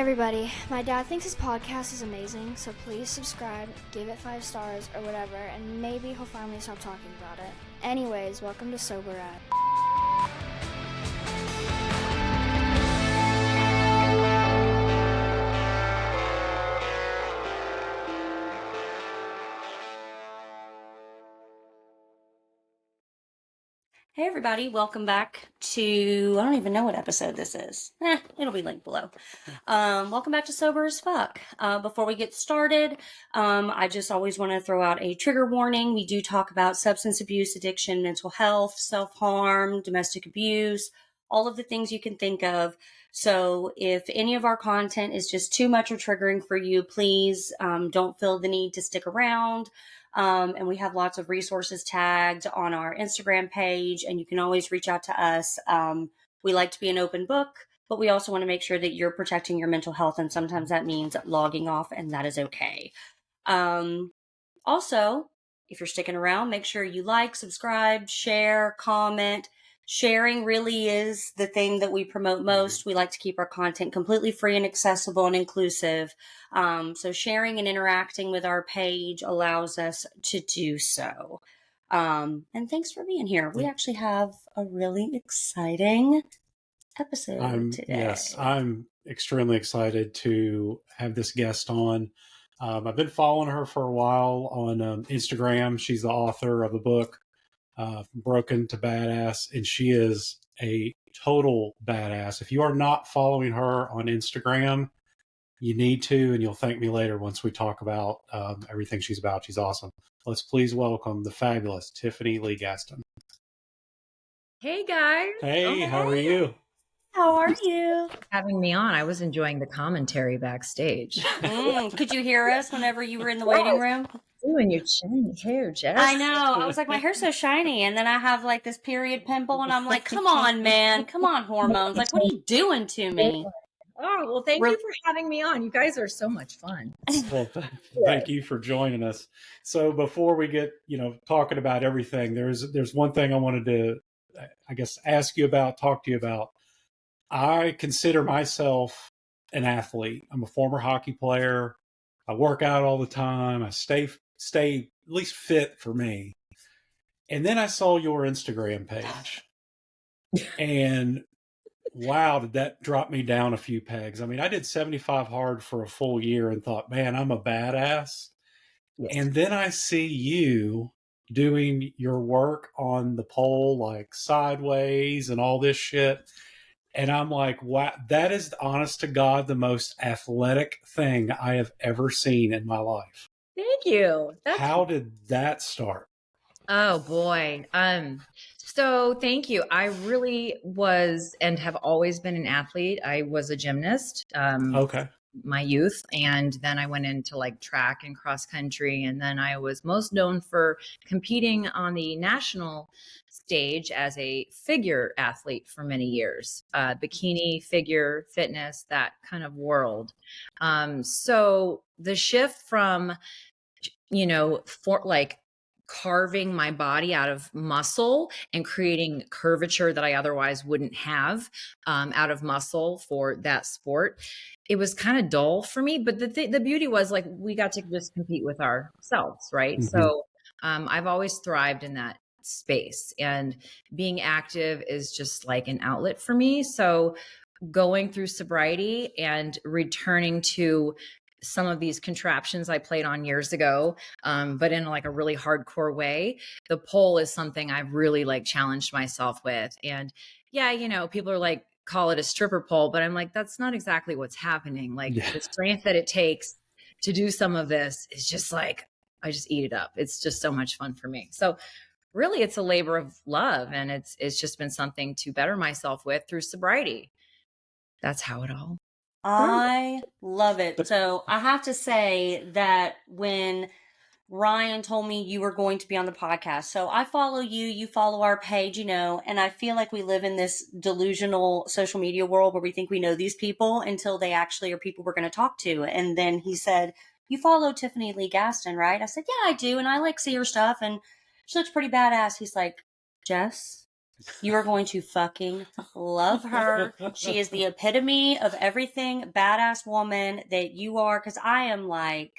everybody. My dad thinks his podcast is amazing, so please subscribe, give it 5 stars or whatever, and maybe he'll finally stop talking about it. Anyways, welcome to Sobriety. Hey everybody, welcome back to, I don't even know what episode this is. It'll be linked below. Welcome back to Sober as Fuck. Before we get started, I just always want to throw out a trigger warning. We do talk about substance abuse, addiction, mental health, self-harm, domestic abuse, all of the things you can think of. So if any of our content is just too much or triggering for you, please don't feel the need to stick around. And we have lots of resources tagged on our Instagram page, and you can always reach out to us. We like to be an open book, but we also want to make sure that you're protecting your mental health, and sometimes that means logging off, and that is okay. Also, if you're sticking around, make sure you like, subscribe, share, comment. Sharing really is the thing that we promote most. We like to keep our content completely free and accessible and inclusive. So sharing and interacting with our page allows us to do so. And thanks for being here. We actually have a really exciting episode today. Yes, I'm extremely excited to have this guest on. I've been following her for a while on Instagram. She's the author of a book, Broken to Badass, and she is a total badass. If you are not following her on Instagram, you need to, and you'll thank me later once we talk about everything she's about. She's awesome. Let's please welcome the fabulous Tiffany Lee Gaston. Hey guys. Hey, how are you? How are you? Having me on. I was enjoying the commentary backstage. Could you hear us whenever you were in the waiting room? Doing your shiny hair, Jess. I know. I was like, my hair's so shiny. And then I have like this period pimple and I'm like, come on, man. Come on, hormones. Like, what are you doing to me? Oh, well, thank you for having me on. You guys are so much fun. Well, thank you for joining us. So before we get, talking about everything, there's one thing I wanted to, I guess, ask you about, talk to you about. I consider myself an athlete. I'm a former hockey player. I work out all the time. I stay at least fit for me. And then I saw your Instagram page. And wow, did that drop me down a few pegs. I mean, I did 75 hard for a full year and thought, man, I'm a badass. Yes. And then I see you doing your work on the pole, like sideways and all this shit. And I'm like, wow, that is, honest to God, the most athletic thing I have ever seen in my life. Thank you. How did that start? Oh boy. So thank you. I really was and have always been an athlete. I was a gymnast. Okay. My youth, and then I went into like track and cross country, and then I was most known for competing on the national stage as a figure athlete for many years, bikini, figure, fitness, that kind of world. So the shift from, for like carving my body out of muscle and creating curvature that I otherwise wouldn't have out of muscle for that sport, it was kind of dull for me. But the beauty was, like, we got to just compete with ourselves, right? Mm-hmm. So I've always thrived in that space, and being active is just like an outlet for me. So going through sobriety and returning to some of these contraptions I played on years ago, but in like a really hardcore way, the pole is something I've really like challenged myself with. And yeah, people are like, call it a stripper pole, but I'm like, that's not exactly what's happening. Like the strength that it takes to do some of this is just like, I just eat it up. It's just so much fun for me. So really it's a labor of love, and it's just been something to better myself with through sobriety. That's how it all. I love it. So I have to say that when Ryan told me you were going to be on the podcast, so I follow you, you follow our page, and I feel like we live in this delusional social media world where we think we know these people until they actually are people we're going to talk to. And then he said, you follow Tiffany Lee Gaston, right? I said, yeah, I do. And I like see her stuff and she looks pretty badass. He's like, Jess, You are going to fucking love her. She is the epitome of everything badass woman that you are. Cause I am like,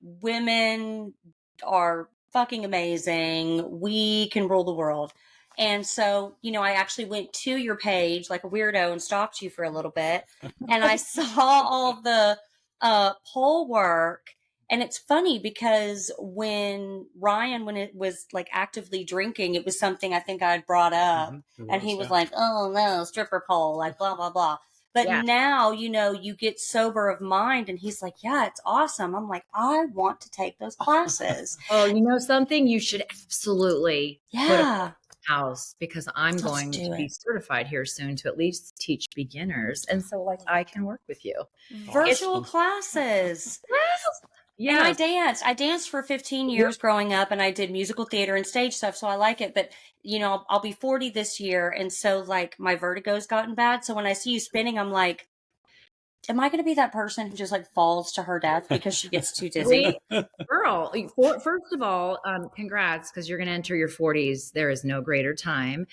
women are fucking amazing. We can rule the world. And so, you know, I actually went to your page like a weirdo and stalked you for a little bit. And I saw all the poll work. And it's funny because when it was like actively drinking, it was something I think I had brought up. And he was like, oh no, stripper pole, like blah, blah, blah. But now, you know, you get sober of mind, and he's like, yeah, it's awesome. I'm like, I want to take those classes. Oh, you know something? You should absolutely put a house, because I'm going to be certified here soon to at least teach beginners. And so like I can work with you. Virtual classes. Yeah. And I danced for 15 years growing up, and I did musical theater and stage stuff. So I like it. But, you know, I'll be 40 this year. And so like my vertigo's gotten bad. So when I see you spinning, I'm like, am I going to be that person who just like falls to her death because she gets too dizzy? Girl, first of all, congrats, because you're going to enter your 40s. There is no greater time.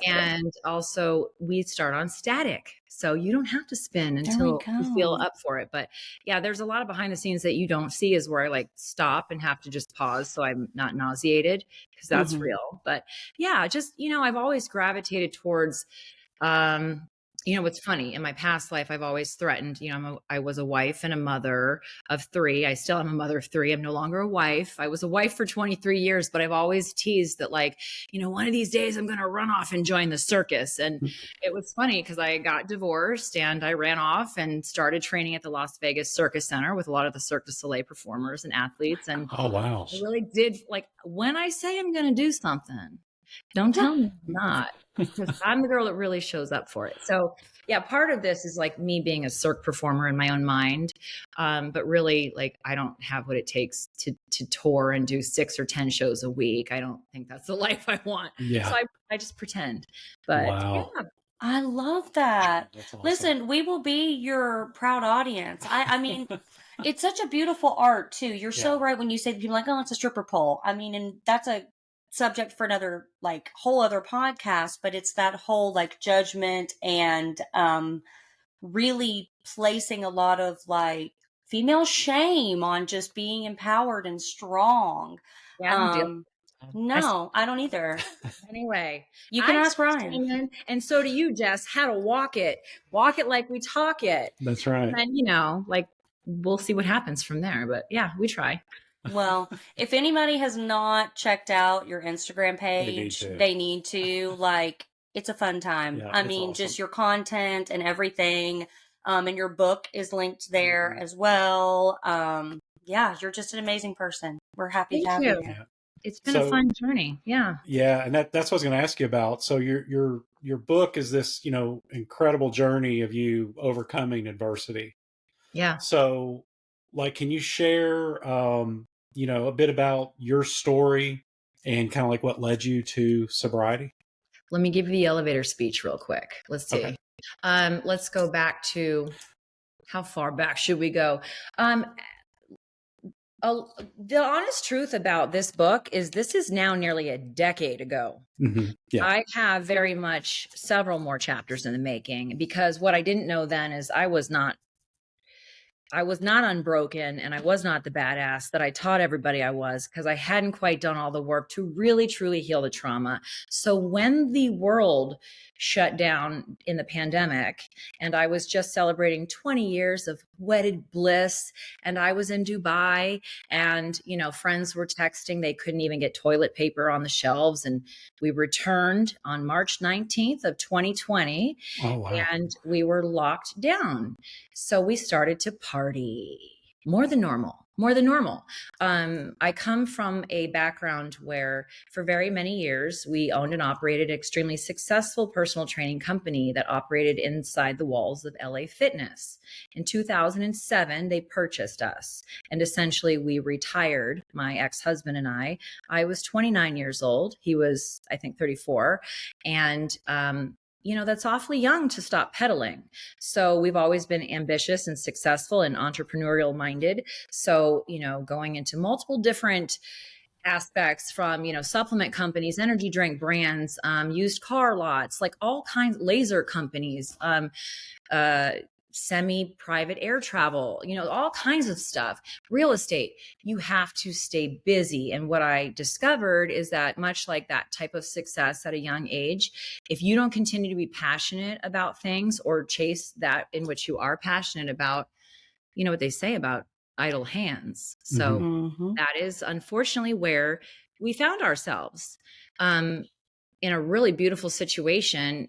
And also we start on static. So you don't have to spin until you feel up for it. But yeah, there's a lot of behind the scenes that you don't see, is where I like stop and have to just pause so I'm not nauseated, because that's real. But yeah, just, you know, I've always gravitated towards, you know, what's funny, in my past life, I've always threatened, you know, I was a wife and a mother of 3. I still am a mother of 3. I'm no longer a wife. I was a wife for 23 years, but I've always teased that, like, you know, one of these days I'm going to run off and join the circus. And it was funny because I got divorced and I ran off and started training at the Las Vegas Circus Center with a lot of the Cirque du Soleil performers and athletes. And oh, wow. I really did, like, when I say I'm going to do something, don't tell me I'm not, because I'm the girl that really shows up for it. So yeah, part of this is like me being a Cirque performer in my own mind. But really, like, I don't have what it takes to tour and do 6 or 10 shows a week. I don't think that's the life I want. Yeah. So I just pretend. But wow. Yeah. I love that. That's awesome. Listen, we will be your proud audience. I mean, it's such a beautiful art too. You're so right when you say to people like, oh, it's a stripper pole. I mean, and that's a subject for another, like, whole other podcast, but it's that whole like judgment and really placing a lot of like female shame on just being empowered and strong. No, I don't either. Anyway, you can ask Ryan. And so do you, Jess, how to walk it like we talk it. That's right. And, you know, like, we'll see what happens from there. But yeah, we try. Well, if anybody has not checked out your Instagram page, they need to. Like, it's a fun time. Yeah, I mean, awesome. Just your content and everything. And your book is linked there as well. Yeah, you're just an amazing person. We're happy to have you. Yeah. It's been a fun journey. Yeah. Yeah. And that's what I was going to ask you about. So your book is this, you know, incredible journey of you overcoming adversity. Yeah. So, like, can you share, you know, a bit about your story and kind of like what led you to sobriety? Let me give you the elevator speech real quick. Let's see. Okay. Let's go back to, how far back should we go? The honest truth about this book is this is now nearly a decade ago. Yeah. I have very much several more chapters in the making, because what I didn't know then is I was not unbroken, and I was not the badass that I taught everybody I was, because I hadn't quite done all the work to really, truly heal the trauma. So when the world shut down in the pandemic, and I was just celebrating 20 years of wedded bliss, and I was in Dubai, and, you know, friends were texting, they couldn't even get toilet paper on the shelves. And we returned on March 19th of 2020. Oh, wow. And we were locked down. So we started to party more than normal. I come from a background where for very many years, we owned and operated an extremely successful personal training company that operated inside the walls of LA Fitness. In 2007, they purchased us, and essentially we retired, my ex-husband and I. I was 29 years old. He was, I think, 34. And, you know, that's awfully young to stop pedaling. So we've always been ambitious and successful and entrepreneurial minded. So, you know, going into multiple different aspects from, supplement companies, energy drink brands, used car lots, like all kinds, laser companies, semi-private air travel, all kinds of stuff, real estate. You have to stay busy. And what I discovered is that much like that type of success at a young age, if you don't continue to be passionate about things or chase that in which you are passionate about, you know what they say about idle hands. So that is unfortunately where we found ourselves, in a really beautiful situation.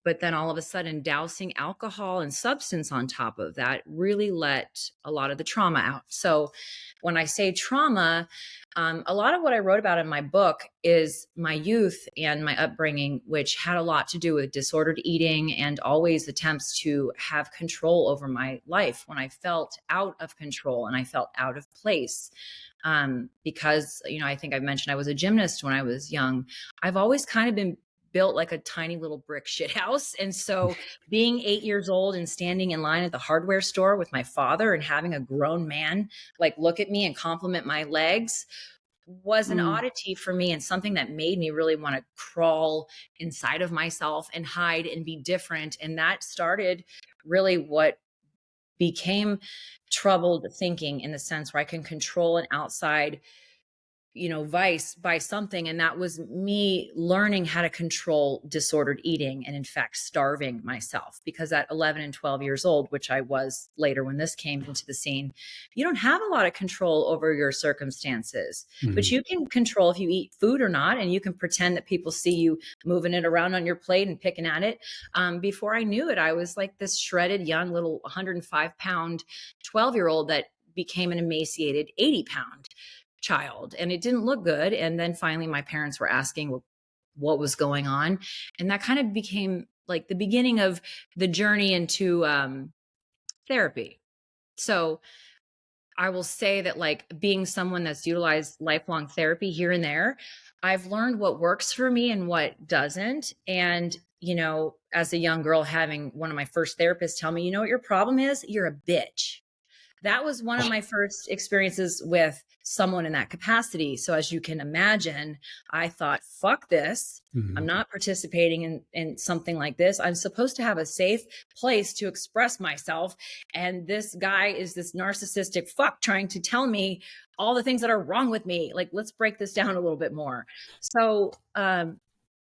But then all of a sudden, dousing alcohol and substance on top of that really let a lot of the trauma out. So when I say trauma, a lot of what I wrote about in my book is my youth and my upbringing, which had a lot to do with disordered eating and always attempts to have control over my life when I felt out of control and I felt out of place. Because, I think I mentioned I was a gymnast when I was young. I've always kind of been built like a tiny little brick shit house. And so being 8 years old and standing in line at the hardware store with my father and having a grown man like look at me and compliment my legs was an oddity for me, and something that made me really want to crawl inside of myself and hide and be different. And that started really what became troubled thinking, in the sense where I can control an outside vice by something. And that was me learning how to control disordered eating and in fact starving myself, because at 11 and 12 years old, which I was later when this came into the scene, you don't have a lot of control over your circumstances, but you can control if you eat food or not. And you can pretend that people see you moving it around on your plate and picking at it. Before I knew it, I was like this shredded young little 105-pound 12-year-old that became an emaciated 80-pound child, and it didn't look good. And then finally my parents were asking what was going on, and that kind of became like the beginning of the journey into therapy. So I will say that, like, being someone that's utilized lifelong therapy here and there, I've learned what works for me and what doesn't. And as a young girl, having one of my first therapists tell me, you know what your problem is? You're a bitch. That was one of my first experiences with someone in that capacity. So as you can imagine, I thought, fuck this. I'm not participating in something like this. I'm supposed to have a safe place to express myself. And this guy is this narcissistic fuck trying to tell me all the things that are wrong with me. Like, let's break this down a little bit more. So,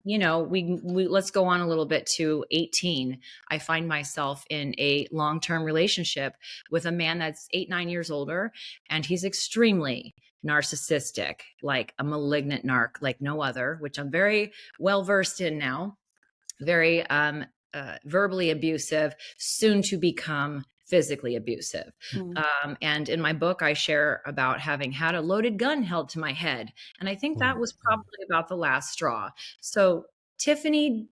we let's go on a little bit to 18. I find myself in a long-term relationship with a man that's 8-9 years older, and he's extremely narcissistic, like a malignant narc, like no other, which I'm very well versed in now. Very verbally abusive, soon to become physically abusive. And in my book, I share about having had a loaded gun held to my head. And I think that was probably about the last straw. So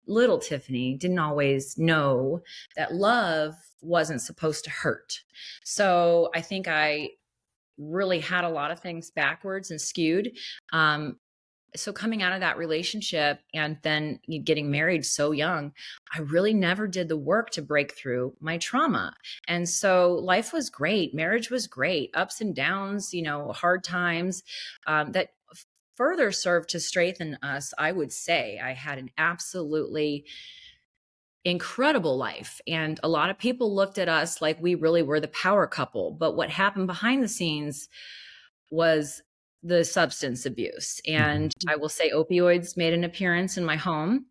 little Tiffany didn't always know that love wasn't supposed to hurt. So I think I really had a lot of things backwards and skewed. So coming out of that relationship and then getting married so young, I really never did the work to break through my trauma. And so life was great. Marriage was great. Ups and downs, hard times, that further served to strengthen us. I would say I had an absolutely incredible life. And a lot of people looked at us like we really were the power couple. But what happened behind the scenes was the substance abuse. And I will say opioids made an appearance in my home.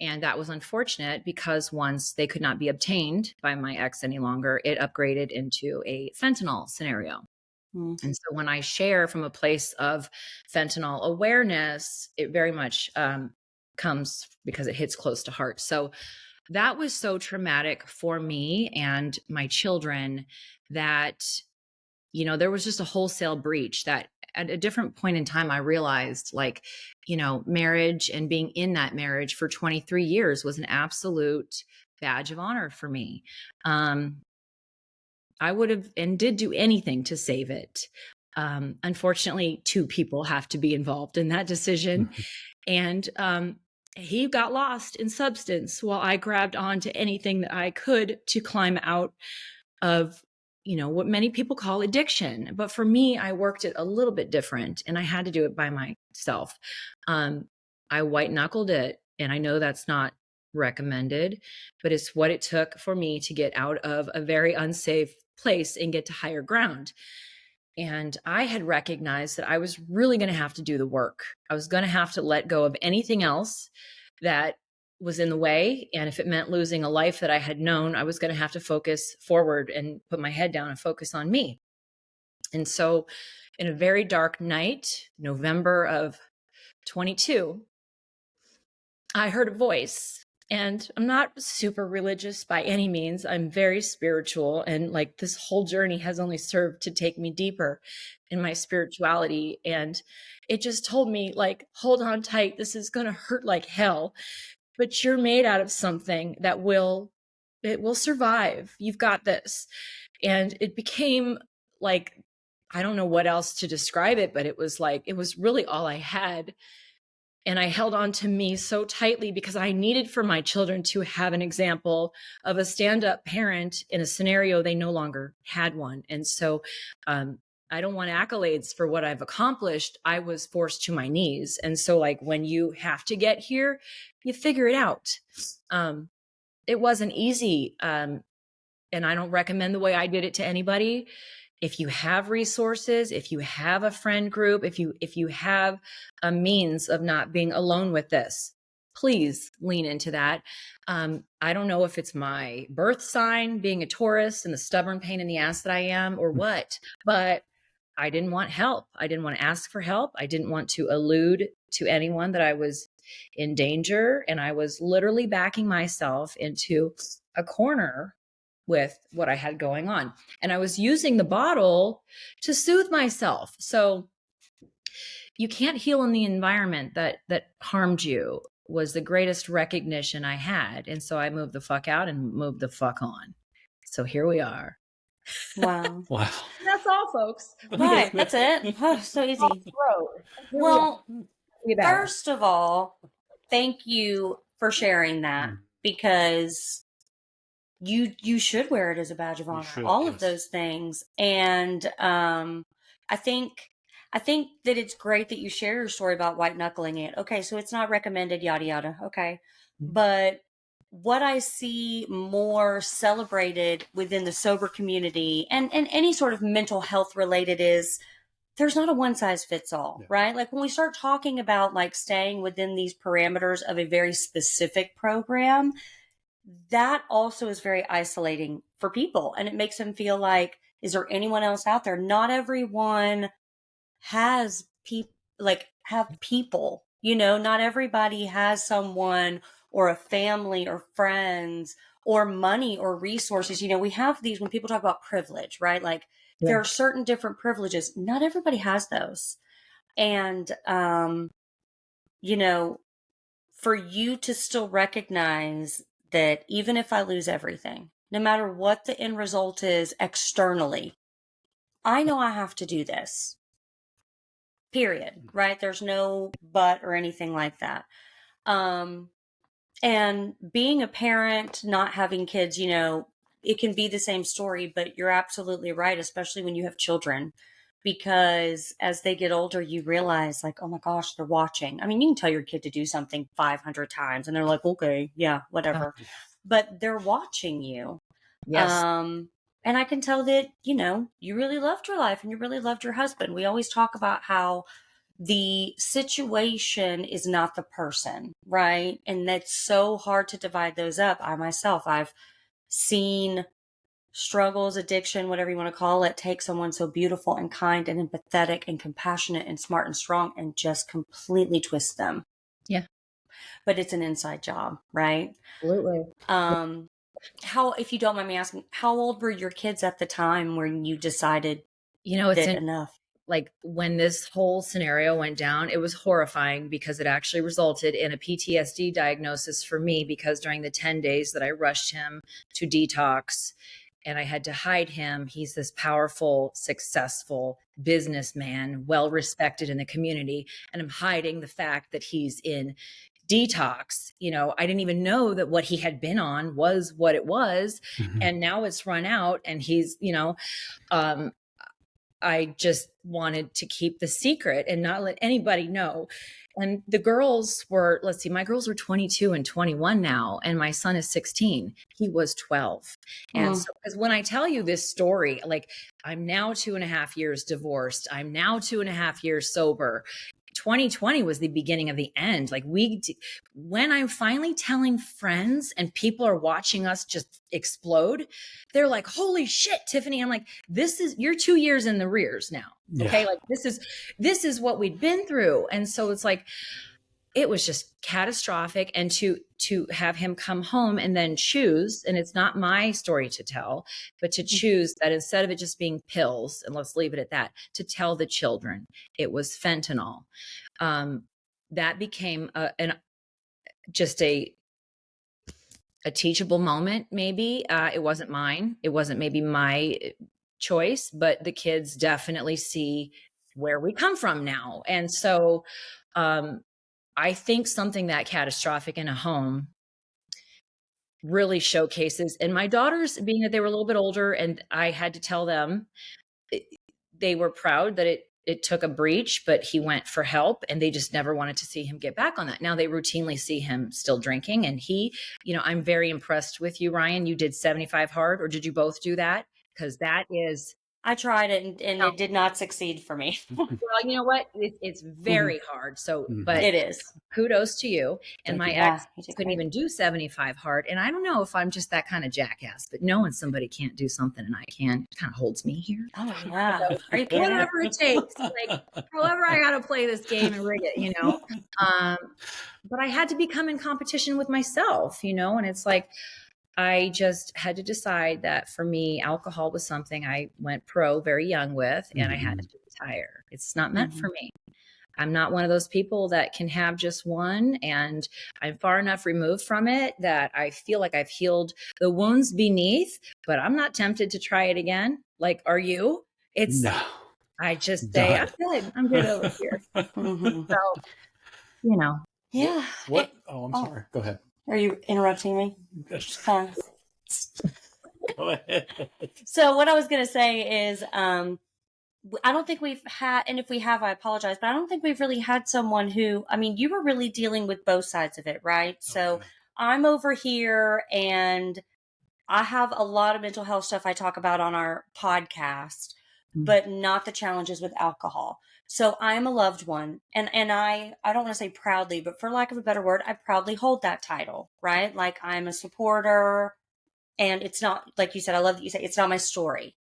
And that was unfortunate, because once they could not be obtained by my ex any longer, it upgraded into a fentanyl scenario. And so when I share from a place of fentanyl awareness, it very much comes because it hits close to heart. So that was so traumatic for me and my children that, there was just a wholesale breach that at a different point in time, I realized, like, marriage and being in that marriage for 23 years was an absolute badge of honor for me. I would have and did do anything to save it. Unfortunately, 2 people have to be involved in that decision. And he got lost in substance while I grabbed onto anything that I could to climb out of what many people call addiction. But for me, I worked it a little bit different, and I had to do it by myself. I white knuckled it, and I know that's not recommended, but it's what it took for me to get out of a very unsafe place and get to higher ground. And I had recognized that I was really going to have to do the work. I was going to have to let go of anything else that was in the way. And if it meant losing a life that I had known, I was going to have to focus forward and put my head down and focus on me. And so in a very dark night, November of 22, I heard a voice. And I'm not super religious by any means. I'm very spiritual. And like this whole journey has only served to take me deeper in my spirituality. And it just told me, like, hold on tight. This is going to hurt like hell, but you're made out of something that will survive. You've got this. And it became like, I don't know what else to describe it, but it was really all I had. And I held on to me so tightly because I needed for my children to have an example of a stand-up parent in a scenario they no longer had one. And so I don't want accolades for what I've accomplished. I was forced to my knees. And so like when you have to get here, you figure it out. It wasn't easy. And I don't recommend the way I did it to anybody. If you have resources, if you have a friend group, if you have a means of not being alone with this, please lean into that. I don't know if it's my birth sign, being a Taurus and the stubborn pain in the ass that I am, or what, but I didn't want help. I didn't want to ask for help. I didn't want to allude to anyone that I was in danger. And I was literally backing myself into a corner with what I had going on. And I was using the bottle to soothe myself. So you can't heal in the environment that harmed you was the greatest recognition I had. And so I moved the fuck out and moved the fuck on. So here we are. Wow. Wow. That's all, folks. Right. That's it. Oh, so easy. Well, first of all, thank you for sharing that, because you should wear it as a badge of honor, all of those things. And I think that it's great that you share your story about white knuckling it. Okay, so it's not recommended, yada yada. Okay. But what I see more celebrated within the sober community and any sort of mental health related is there's not a one size fits all, right? Like when we start talking about like staying within these parameters of a very specific program, that also is very isolating for people. And it makes them feel like, is there anyone else out there? Not everyone has people, not everybody has someone or a family or friends or money or resources. We have these, when people talk about privilege, right? Like there are certain different privileges. Not everybody has those. And, for you to still recognize that even if I lose everything, no matter what the end result is externally, I know I have to do this. Period. Right? There's no but or anything like that. And being a parent, not having kids, it can be the same story, but you're absolutely right, especially when you have children, because as they get older, you realize like, oh my gosh, they're watching. I mean, you can tell your kid to do something 500 times and they're like, okay, yeah, whatever. But they're watching you. Yes. And I can tell that, you really loved your life and you really loved your husband. We always talk about how the situation is not the person, right? And that's so hard to divide those up. I've seen struggles, addiction, whatever you want to call it, take someone so beautiful and kind and empathetic and compassionate and smart and strong and just completely twist them. Yeah. But it's an inside job, right? Absolutely. How, if you don't mind me asking, how old were your kids at the time when you decided it's enough? Like when this whole scenario went down, it was horrifying because it actually resulted in a PTSD diagnosis for me, because during the 10 days that I rushed him to detox and I had to hide him, he's this powerful, successful businessman, well respected in the community. And I'm hiding the fact that he's in detox. I didn't even know that what he had been on was what it was. Mm-hmm. And now it's run out, and he's, I just wanted to keep the secret and not let anybody know. And the girls were, my girls are 22 and 21 now, and my son is 16. He was 12. And so, because when I tell you this story, like, I'm now 2.5 years divorced. I'm now 2.5 years sober. 2020 was the beginning of the end. Like, when I'm finally telling friends and people are watching us just explode, they're like, holy shit, Tiffany. I'm like, you're 2 years in the rears now. Yeah. Okay. Like, this is what we'd been through. And so it's like, it was just catastrophic. And to have him come home and then choose, and it's not my story to tell, but to choose that instead of it just being pills, and let's leave it at that, to tell the children it was fentanyl. That became just a teachable moment. Maybe it wasn't mine. It wasn't maybe my choice, but the kids definitely see where we come from now. And so, I think something that catastrophic in a home really showcases, and my daughters, being that they were a little bit older and I had to tell them, they were proud that it took a breach, but he went for help, and they just never wanted to see him get back on that. Now they routinely see him still drinking, and I'm very impressed with you, Ryan. You did 75 hard, or did you both do that? Because that is... I tried it and it did not succeed for me. Well, you know what? It's very hard. So, but it is. Kudos to you. And my ex couldn't even do 75 hard. And I don't know if I'm just that kind of jackass, but knowing somebody can't do something and I can, kind of holds me here. Oh, yeah. So, whatever it takes. Like, however I got to play this game and rig it, But I had to become in competition with myself, and it's like, I just had to decide that for me, alcohol was something I went pro very young with, and I had to retire. It's not meant for me. I'm not one of those people that can have just one, and I'm far enough removed from it that I feel like I've healed the wounds beneath, but I'm not tempted to try it again. Like, are you? No. I just say, I'm good over here. So, Yeah. What? I'm sorry. Go ahead. Are you interrupting me? Go ahead. So what I was going to say is, I don't think we've had, and if we have, I apologize, but I don't think we've really had someone who, you were really dealing with both sides of it, right? Okay. So I'm over here and I have a lot of mental health stuff I talk about on our podcast, but not the challenges with alcohol. So I'm a loved one, and I don't want to say proudly, but for lack of a better word, I proudly hold that title, right? Like, I'm a supporter, and it's not, like you said, I love that you say it's not my story.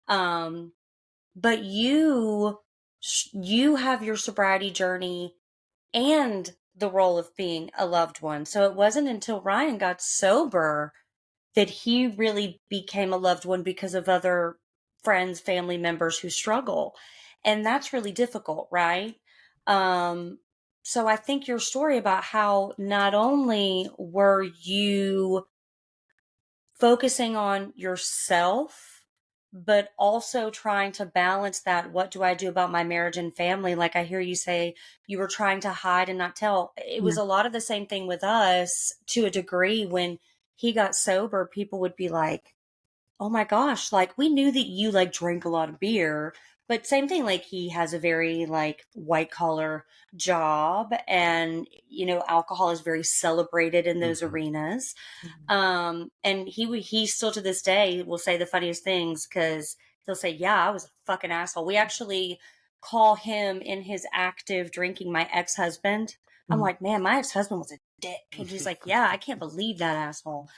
But you have your sobriety journey and the role of being a loved one. So it wasn't until Ryan got sober that he really became a loved one because of other friends, family members who struggle. And that's really difficult, right? So I think your story about how not only were you focusing on yourself, but also trying to balance that, what do I do about my marriage and family? Like, I hear you say you were trying to hide and not tell. It was a lot of the same thing with us to a degree. When he got sober, people would be like, oh my gosh, like, we knew that you drank a lot of beer. But same thing, like, he has a very white collar job, and, alcohol is very celebrated in those arenas. And he still to this day will say the funniest things, because he'll say, yeah, I was a fucking asshole. We actually call him, in his active drinking, my ex-husband. I'm like, man, my ex-husband was a dick. And he's like, yeah, I can't believe that asshole.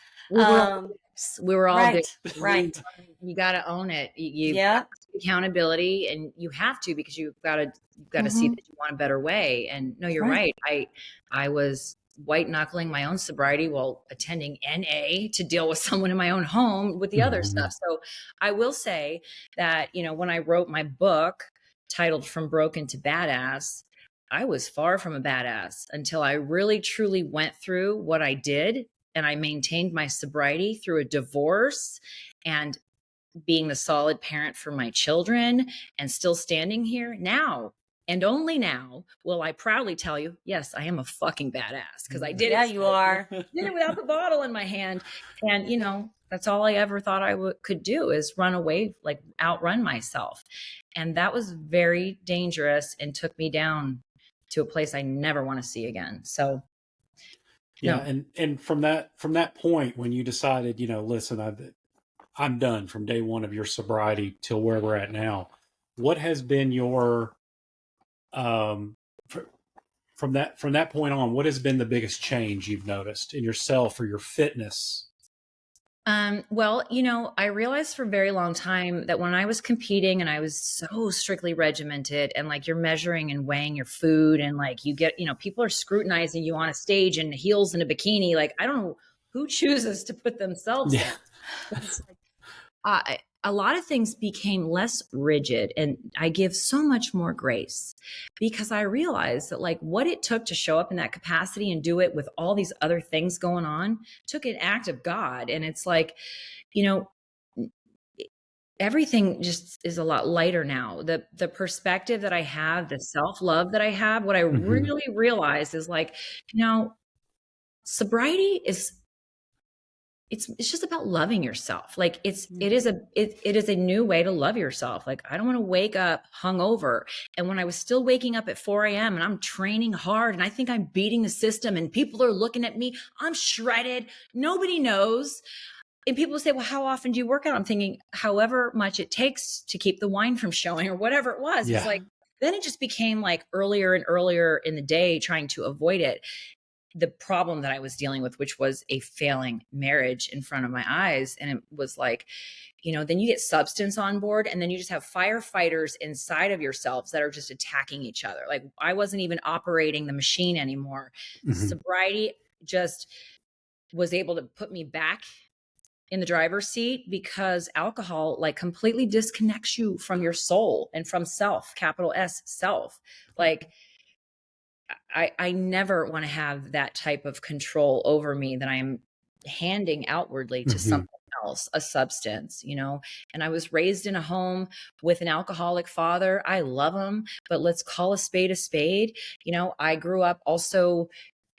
We were all right, good. Right. You got to own it. You accountability, and you have to, because you've got to see that you want a better way. And no, you're right. I was white knuckling my own sobriety while attending NA to deal with someone in my own home with the other stuff. So I will say that, when I wrote my book titled From Broken to Badass, I was far from a badass until I really truly went through what I did. And I maintained my sobriety through a divorce and being the solid parent for my children, and still standing here now. And only now will I proudly tell you, yes, I am a fucking badass because I did it. Yeah, you are. Did it without the bottle in my hand. And, you know, that's all I ever thought I could do is run away, like outrun myself. And that was very dangerous and took me down to a place I never want to see again. So, yeah. no. And from that point, when you decided, you know, listen, I'm done from day one of your sobriety till where we're at now, what has been your, from that point on, what has been the biggest change you've noticed in yourself or your fitness? Well, you know, I realized for a very long time that when I was competing and I was so strictly regimented and like you're measuring and weighing your food and like you get, you know, people are scrutinizing you on a stage in heels and a bikini. Like, I don't know who chooses to put themselves Yeah. in. It's like, a lot of things became less rigid and I give so much more grace because I realized that like what it took to show up in that capacity and do it with all these other things going on took an act of God. And it's like, you know, everything just is a lot lighter now. The perspective that I have, the self-love that I have, what I really realized is like, you know, sobriety is it's just about loving yourself. Like it is a new way to love yourself. Like I don't want to wake up hungover. And when I was still waking up at 4 a.m. and I'm training hard and I think I'm beating the system and people are looking at me, I'm shredded. Nobody knows. And people say, well, how often do you work out? I'm thinking however much it takes to keep the wine from showing or whatever it was. Yeah. It's like, then it just became like earlier and earlier in the day trying to avoid it. The problem that I was dealing with, which was a failing marriage in front of my eyes. And it was like, you know, then you get substance on board and then you just have firefighters inside of yourselves that are just attacking each other. Like I wasn't even operating the machine anymore. Sobriety just was able to put me back in the driver's seat because alcohol like completely disconnects you from your soul and from self, capital S, self. Like, I never want to have that type of control over me that I am handing outwardly to something else, a substance, you know. And I was raised in a home with an alcoholic father. I love him, but let's call a spade a spade. You know, I grew up also,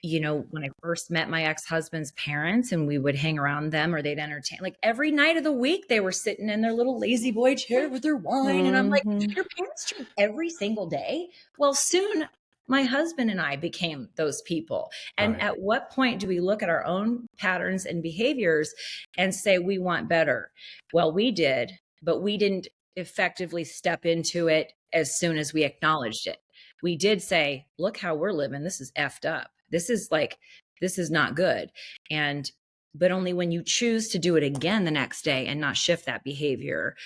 you know, when I first met my ex-husband's parents and we would hang around them or they'd entertain, like every night of the week, they were sitting in their little lazy boy chair with their wine. And I'm like, your parents drink every single day? Well, soon my husband and I became those people. And at what point do we look at our own patterns and behaviors and say we want better? Well, we did, but we didn't effectively step into it as soon as we acknowledged it. We did say, look how we're living. This is effed up. This is not good. But only when you choose to do it again the next day and not shift that behavior,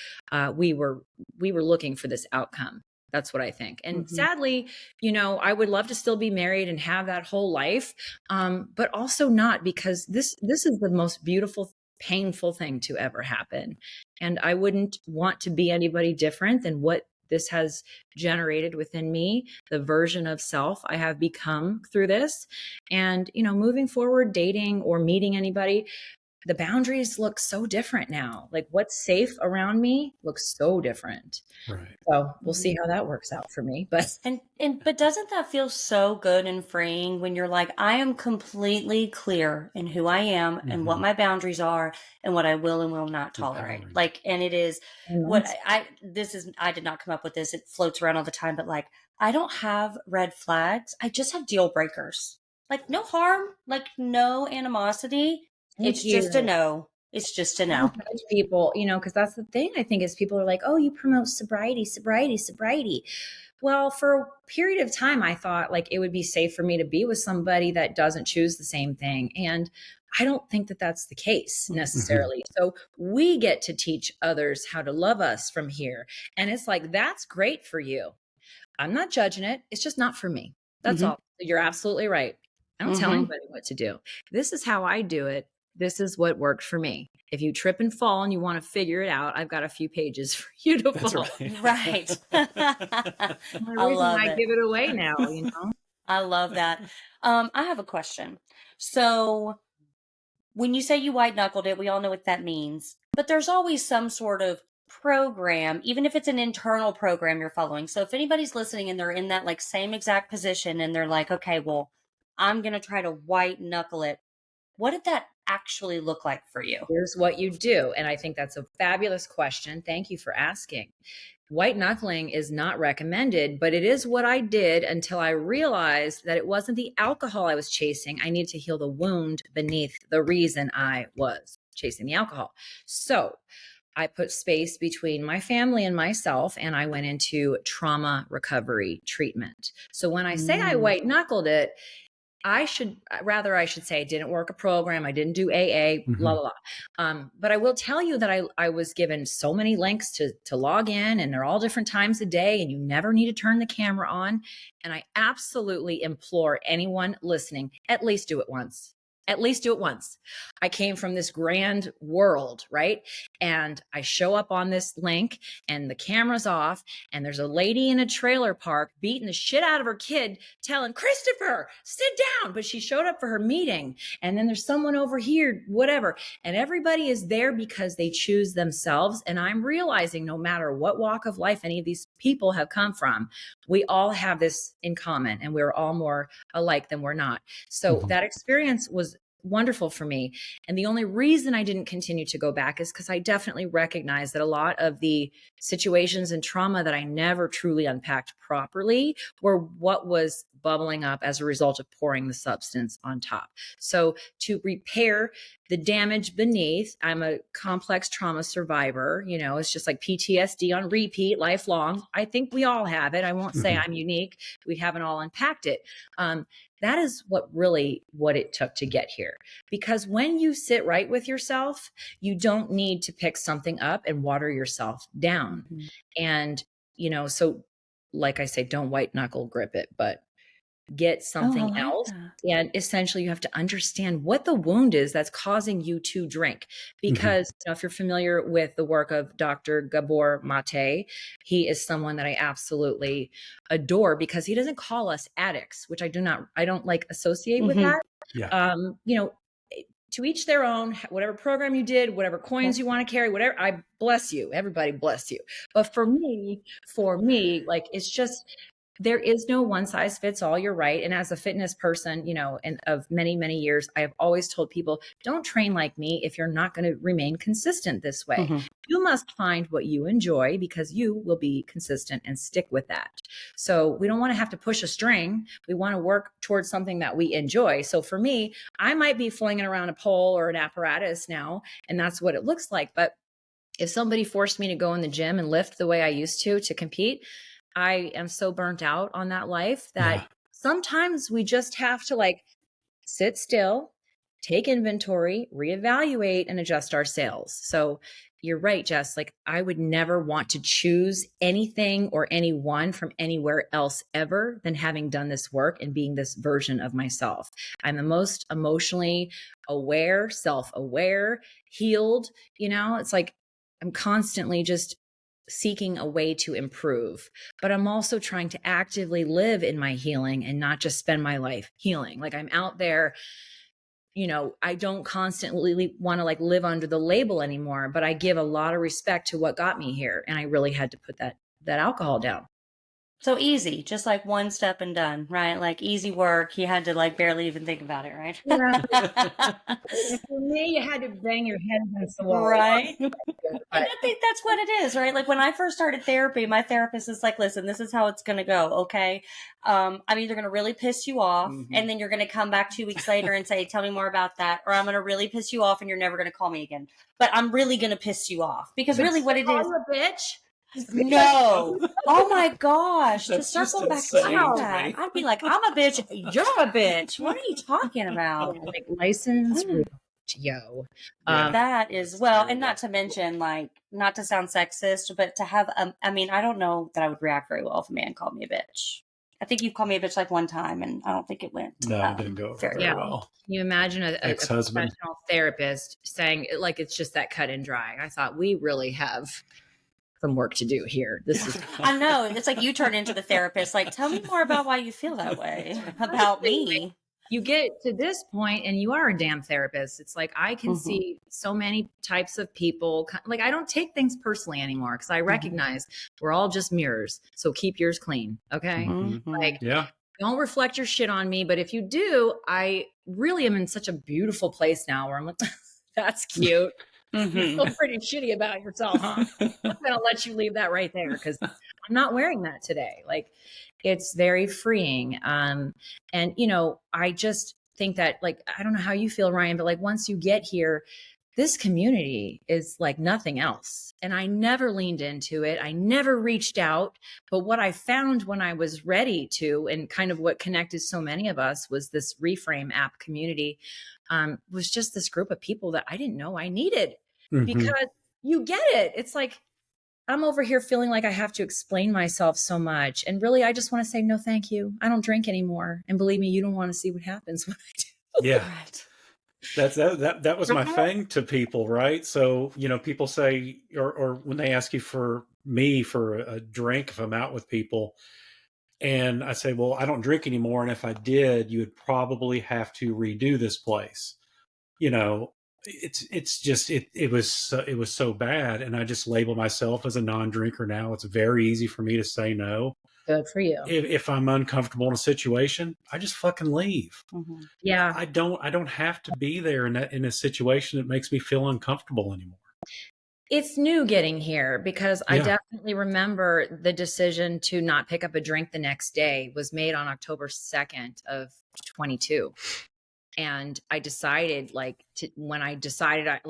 we were looking for this outcome. That's what I think. And sadly, you know, I would love to still be married and have that whole life, but also not, because this is the most beautiful, painful thing to ever happen. And I wouldn't want to be anybody different than what this has generated within me, the version of self I have become through this. And, you know, moving forward, dating or meeting anybody, the boundaries look so different now. Like what's safe around me looks so different. Right. So we'll see how that works out for me. But but doesn't that feel so good and freeing when you're like, I am completely clear in who I am and what my boundaries are and what I will and will not tolerate. Like, and it is what I did not come up with this. It floats around all the time, but like, I don't have red flags. I just have deal breakers. Like no harm, like no animosity. It's just a no. It's just a no. People, you know, because that's the thing I think is people are like, oh, you promote sobriety. Well, for a period of time, I thought like it would be safe for me to be with somebody that doesn't choose the same thing. And I don't think that that's the case necessarily. So we get to teach others how to love us from here. And it's like, that's great for you. I'm not judging it. It's just not for me. That's all. You're absolutely right. I don't tell anybody what to do. This is how I do it. This is what worked for me. If you trip and fall and you want to figure it out, I've got a few pages for you to follow. Right. I love it. I give it away now, you know? I love that. I have a question. So when you say you white knuckled it, we all know what that means, but there's always some sort of program, even if it's an internal program you're following. So if anybody's listening and they're in that like same exact position and they're like, okay, well, I'm going to try to white knuckle it. What did that actually look like for you? Here's what you do. And I think that's a fabulous question. Thank you for asking. White knuckling is not recommended, but it is what I did until I realized that it wasn't the alcohol I was chasing. I needed to heal the wound beneath the reason I was chasing the alcohol. So I put space between my family and myself, and I went into trauma recovery treatment. So when I say I white knuckled it, I should say I didn't work a program. I didn't do AA, blah, blah, blah. But I will tell you that I was given so many links to log in, and they're all different times a day, and you never need to turn the camera on. And I absolutely implore anyone listening, at least do it once. At least do it once. I came from this grand world, right? And I show up on this link and the camera's off and there's a lady in a trailer park beating the shit out of her kid, telling Christopher, sit down. But she showed up for her meeting. And then there's someone over here, whatever. And everybody is there because they choose themselves. And I'm realizing no matter what walk of life any of these people have come from, we all have this in common and we're all more alike than we're not. So that experience was wonderful for me. And the only reason I didn't continue to go back is because I definitely recognized that a lot of the situations and trauma that I never truly unpacked properly were what was bubbling up as a result of pouring the substance on top. So to repair the damage beneath, I'm a complex trauma survivor. You know, it's just like PTSD on repeat, lifelong. I think we all have it. I won't say I'm unique. We haven't all unpacked it. That is what it took to get here. Because when you sit right with yourself, you don't need to pick something up and water yourself down. And, you know, so like I say, don't white knuckle grip it, but get something else. And essentially you have to understand what the wound is that's causing you to drink. Because you know, if you're familiar with the work of Dr. Gabor Mate, he is someone that I absolutely adore because he doesn't call us addicts, which I don't like associate with that. Yeah. You know, to each their own, whatever program you did, whatever coins you want to carry, whatever, I bless you, everybody bless you. But for me, like, it's just, there is no one size fits all. You're right. And as a fitness person, you know, and of many, many years, I have always told people, don't train like me if you're not going to remain consistent this way. You must find what you enjoy because you will be consistent and stick with that. So we don't want to have to push a string. We want to work towards something that we enjoy. So for me, I might be flinging around a pole or an apparatus now, and that's what it looks like. But if somebody forced me to go in the gym and lift the way I used to compete, I am so burnt out on that life that sometimes we just have to like sit still, take inventory, reevaluate, and adjust our sails. So you're right, Jess. Like, I would never want to choose anything or anyone from anywhere else ever than having done this work and being this version of myself. I'm the most emotionally aware, self-aware, healed. You know, it's like I'm constantly just seeking a way to improve, but I'm also trying to actively live in my healing and not just spend my life healing. Like, I'm out there, you know, I don't constantly want to like live under the label anymore, but I give a lot of respect to what got me here. And I really had to put that alcohol down. So easy, just like one step and done, right? Like easy work. You had to like barely even think about it, right? Yeah. For me, you had to bang your head against the wall. Right. And I think that's what it is, right? Like when I first started therapy, my therapist is like, listen, this is how it's going to go. Okay. I'm either going to really piss you off and then you're going to come back 2 weeks later and say, tell me more about that. Or I'm going to really piss you off and you're never going to call me again. But I'm really going to piss you off because really what it is. A bitch. No. Oh my gosh. That's to circle back just to insane to that, me. I'd be like, I'm a bitch. You're a bitch. What are you talking about? Like license, yo. That is, well, and not to mention, like, not to sound sexist, but to have, I mean, I don't know that I would react very well if a man called me a bitch. I think you've called me a bitch like one time, and I don't think it went. No, it didn't go very well. Can you imagine a professional therapist saying, like, it's just that cut and dry? I thought, we really have some work to do here. This is I know. It's like you turn into the therapist. Like, tell me more about why you feel that way about me. you get to this point and you are a damn therapist. It's like, I can see so many types of people. Like, I don't take things personally anymore because I recognize we're all just mirrors. So keep yours clean. Okay. Like, don't reflect your shit on me. But if you do, I really am in such a beautiful place now where I'm like, that's cute. You feel pretty shitty about yourself, huh? I'm gonna let you leave that right there because I'm not wearing that today. Like, it's very freeing. And you know, I just think that, like, I don't know how you feel, Ryan, but like, once you get here, this community is like nothing else. And I never leaned into it. I never reached out. But what I found when I was ready to, and kind of what connected so many of us, was this Reframe app community. Was just this group of people that I didn't know I needed, because you get it. It's like, I'm over here feeling like I have to explain myself so much. And really, I just want to say, no, thank you. I don't drink anymore. And believe me, you don't want to see what happens when I do. Yeah. That was my thing to people, right? So, you know, people say, or when they ask you for me for a drink, if I'm out with people, and I say, well, I don't drink anymore. And if I did, you would probably have to redo this place. You know, it's just, it was so bad. And I just label myself as a non-drinker now. It's very easy for me to say no. Good for you. If I'm uncomfortable in a situation, I just fucking leave. Yeah. I don't have to be there in a situation that makes me feel uncomfortable anymore. It's new getting here, because I definitely remember the decision to not pick up a drink the next day was made on October 2nd of 22. And I decided, when I decided I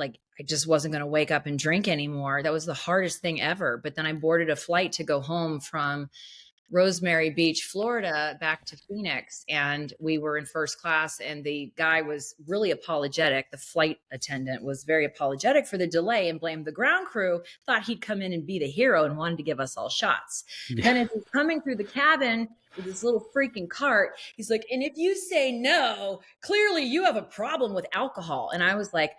just wasn't going to wake up and drink anymore. That was the hardest thing ever. But then I boarded a flight to go home from Rosemary Beach, Florida, back to Phoenix. And we were in first class, and the guy was really apologetic. The flight attendant was very apologetic for the delay and blamed the ground crew, thought he'd come in and be the hero and wanted to give us all shots. Then as he's coming through the cabin with this little freaking cart, he's like, and if you say no, clearly you have a problem with alcohol. And I was like,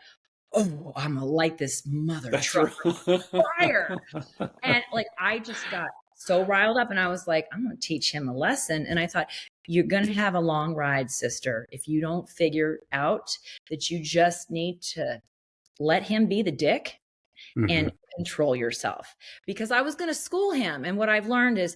oh, I'm gonna light this mother trucker fire. And like, I just got so riled up, and I was like, I'm going to teach him a lesson. And I thought, you're going to have a long ride, sister, if you don't figure out that you just need to let him be the dick and control yourself. Because I was going to school him. And what I've learned is,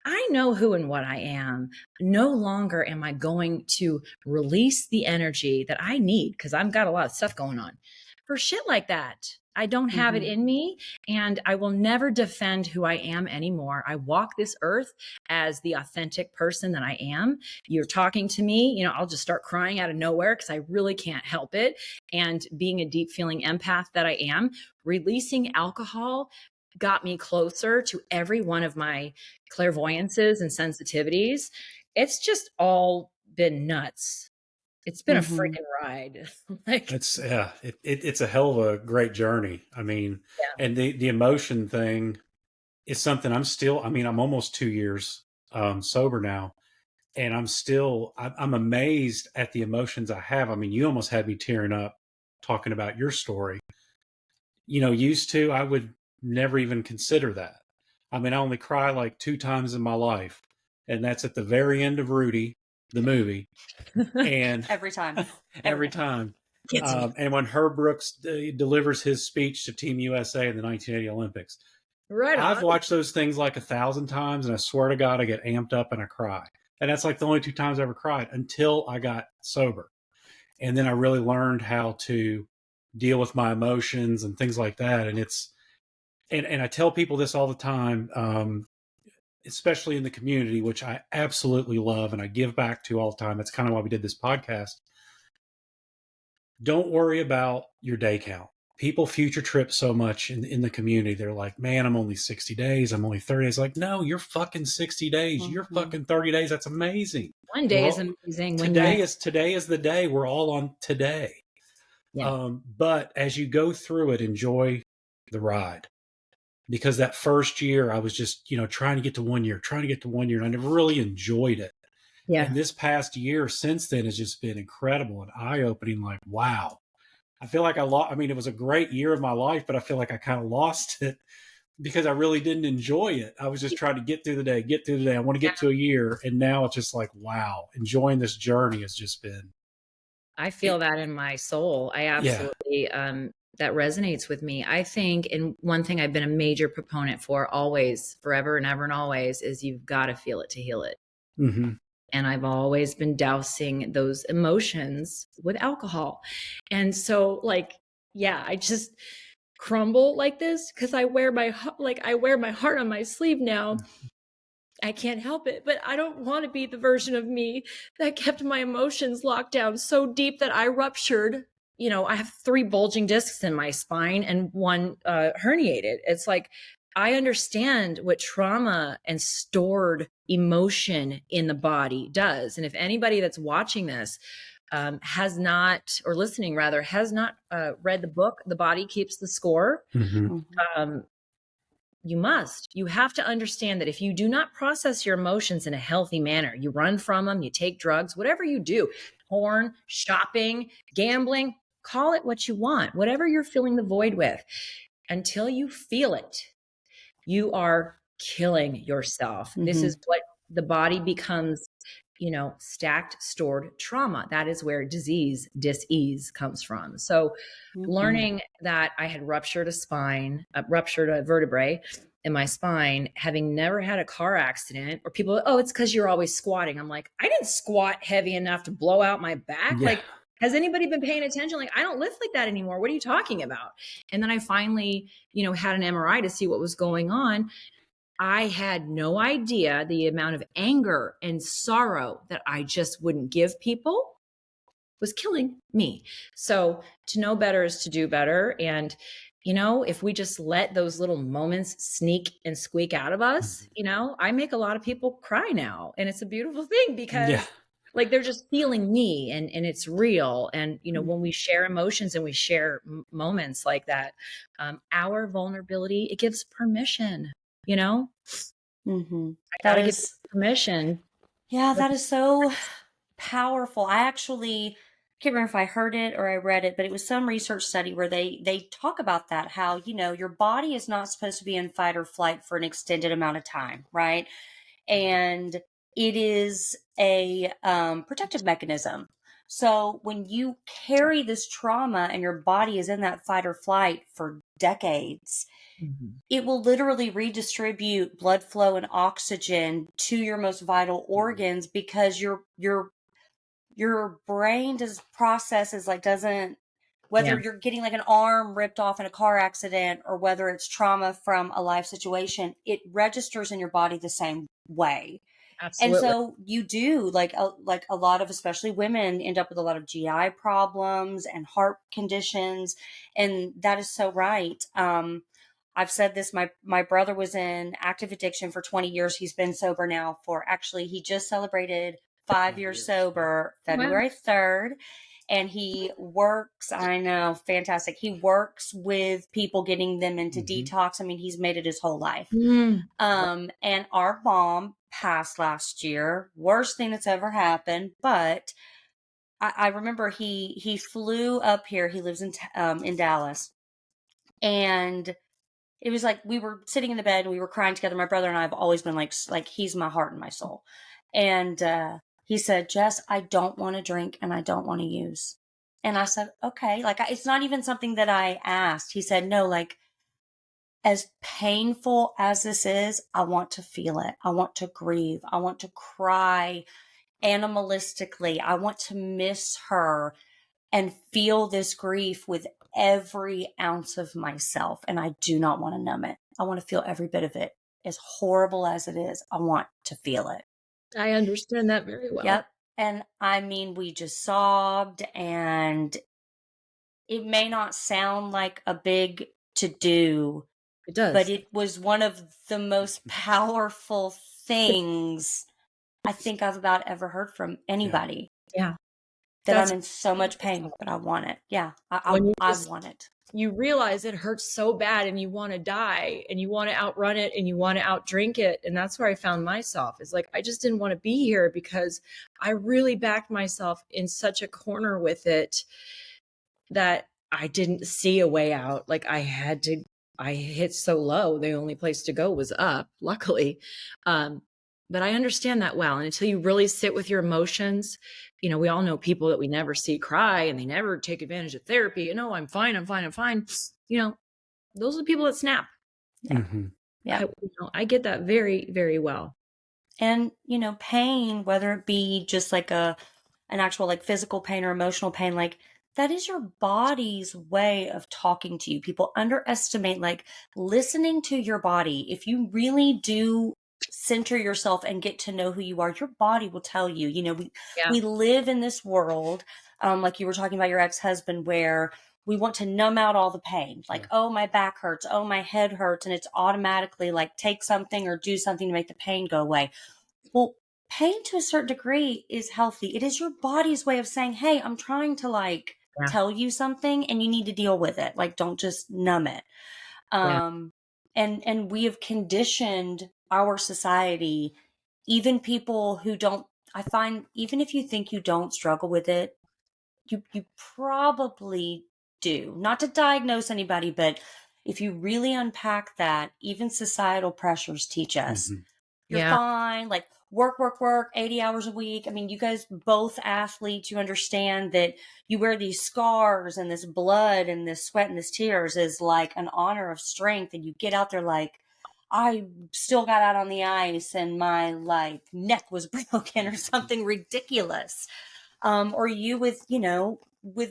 I know who and what I am. No longer am I going to release the energy that I need, because I've got a lot of stuff going on, for shit like that. I don't have it in me, and I will never defend who I am anymore. I walk this earth as the authentic person that I am. You're talking to me, you know, I'll just start crying out of nowhere because I really can't help it. And being a deep feeling empath that I am, releasing alcohol got me closer to every one of my clairvoyances and sensitivities. It's just all been nuts. It's been a freaking ride. It's a hell of a great journey. I mean, and the emotion thing is something I'm almost 2 years sober now, and I'm amazed at the emotions I have. I mean, you almost had me tearing up talking about your story. You know, used to, I would never even consider that. I mean, I only cry like 2 times in my life, and that's at the very end of Rudy, the movie. And every time. And when Herb Brooks delivers his speech to Team USA in the 1980 Olympics, I've watched those things like 1,000 times, and I swear to God, I get amped up and I cry. And that's like the only 2 times I ever cried until I got sober. And then I really learned how to deal with my emotions and things like that. And and I tell people this all the time, especially in the community, which I absolutely love and I give back to all the time. That's kind of why we did this podcast. Don't worry about your day count. People future trip so much in the community. They're like, man, I'm only 60 days. I'm only 30 days. Like, no, you're fucking 60 days. You're fucking 30 days. That's amazing. One day is amazing. Today is the day. We're all on today. Yeah. But as you go through it, enjoy the ride. Because that first year I was just, trying to get to 1 year, and I never really enjoyed it. Yeah. And this past year since then has just been incredible and eye-opening. Like, wow. I feel like it was a great year of my life, but I feel like I kind of lost it because I really didn't enjoy it. I was just trying to get through the day. I want to get to a year. And now it's just like, wow, enjoying this journey has just been. I feel that in my soul. I absolutely, that resonates with me. I think, and one thing I've been a major proponent for always, forever and ever and always, is you've got to feel it to heal it. Mm-hmm. And I've always been dousing those emotions with alcohol. And so like, yeah, I just crumble like this because I wear my heart on my sleeve now. I can't help it, but I don't want to be the version of me that kept my emotions locked down so deep that I ruptured. I have 3 bulging discs in my spine and 1 herniated. It's like, I understand what trauma and stored emotion in the body does. And if anybody that's watching this has not, or listening rather, has not read the book, The Body Keeps the Score, you have to understand that if you do not process your emotions in a healthy manner, you run from them, you take drugs, whatever you do, porn, shopping, gambling, call it what you want, whatever you're filling the void with, until you feel it, you are killing yourself. This is what the body becomes, stacked, stored trauma. That is where dis-ease comes from. So learning that I had ruptured a vertebrae in my spine, having never had a car accident, or people, oh, it's because you're always squatting. I'm like, I didn't squat heavy enough to blow out my back. Yeah. Like, has anybody been paying attention? Like, I don't lift like that anymore. What are you talking about? And then I finally, had an MRI to see what was going on. I had no idea the amount of anger and sorrow that I just wouldn't give people was killing me. So to know better is to do better. And, if we just let those little moments sneak and squeak out of us, I make a lot of people cry now. And it's a beautiful thing because like they're just feeling me and it's real. And, when we share emotions and we share moments like that, our vulnerability, it gives permission, That is permission. Yeah, that is so powerful. I actually can't remember if I heard it or I read it, but it was some research study where they talk about that, how, your body is not supposed to be in fight or flight for an extended amount of time, right? And it is a protective mechanism. So when you carry this trauma and your body is in that fight or flight for decades, it will literally redistribute blood flow and oxygen to your most vital organs because your brain processes like doesn't, whether you're getting like an arm ripped off in a car accident or whether it's trauma from a life situation, it registers in your body the same way. Absolutely. And so you do like a lot of, especially women, end up with a lot of GI problems and heart conditions. And that is so right. I've said this, my brother was in active addiction for 20 years. He's been sober now he just celebrated 5 years sober, February 3rd. And he works, I know, fantastic. He works with people, getting them into detox. I mean, he's made it his whole life. And our mom passed last year. Worst thing that's ever happened. But I remember he flew up here. He lives in Dallas. And it was like we were sitting in the bed and we were crying together. My brother and I have always been like he's my heart and my soul. And he said, Jess, I don't want to drink and I don't want to use. And I said, okay. Like, it's not even something that I asked. He said, no, like, as painful as this is, I want to feel it. I want to grieve. I want to cry animalistically. I want to miss her and feel this grief with every ounce of myself. And I do not want to numb it. I want to feel every bit of it. As horrible as it is, I want to feel it. I understand that very well. Yep. And I mean, we just sobbed, and it may not sound like a big to do. It does. But it was one of the most powerful things I think I've about ever heard from anybody. Yeah. I'm in so much pain, but I want it. Yeah. I want it. You realize it hurts so bad and you want to die and you want to outrun it and you want to outdrink it. And that's where I found myself. It's like, I just didn't want to be here because I really backed myself in such a corner with it that I didn't see a way out. Like I had to I hit so low, the only place to go was up, luckily. But I understand that well. And until you really sit with your emotions, we all know people that we never see cry and they never take advantage of therapy. I'm fine, I'm fine, I'm fine. Those are the people that snap. Yeah. Mm-hmm. Yeah. I get that very, very well. And, pain, whether it be just like an actual like physical pain or emotional pain, like that is your body's way of talking to you. People underestimate like listening to your body. If you really do center yourself and get to know who you are, your body will tell you. We live in this world, like you were talking about your ex-husband, where we want to numb out all the pain. Like, oh, my back hurts. Oh, my head hurts. And it's automatically like take something or do something to make the pain go away. Well, pain to a certain degree is healthy. It is your body's way of saying, hey, I'm trying to tell you something and you need to deal with it. Like, don't just numb it. And we have conditioned our society, even people who don't, I find, even if you think you don't struggle with it, you probably do. Not to diagnose anybody, but if you really unpack that, even societal pressures teach us. You're fine. Like work, 80 hours a week. I mean, you guys both athletes, you understand that you wear these scars and this blood and this sweat and this tears is like an honor of strength. And you get out there like, I still got out on the ice and my like neck was broken or something ridiculous. Or you with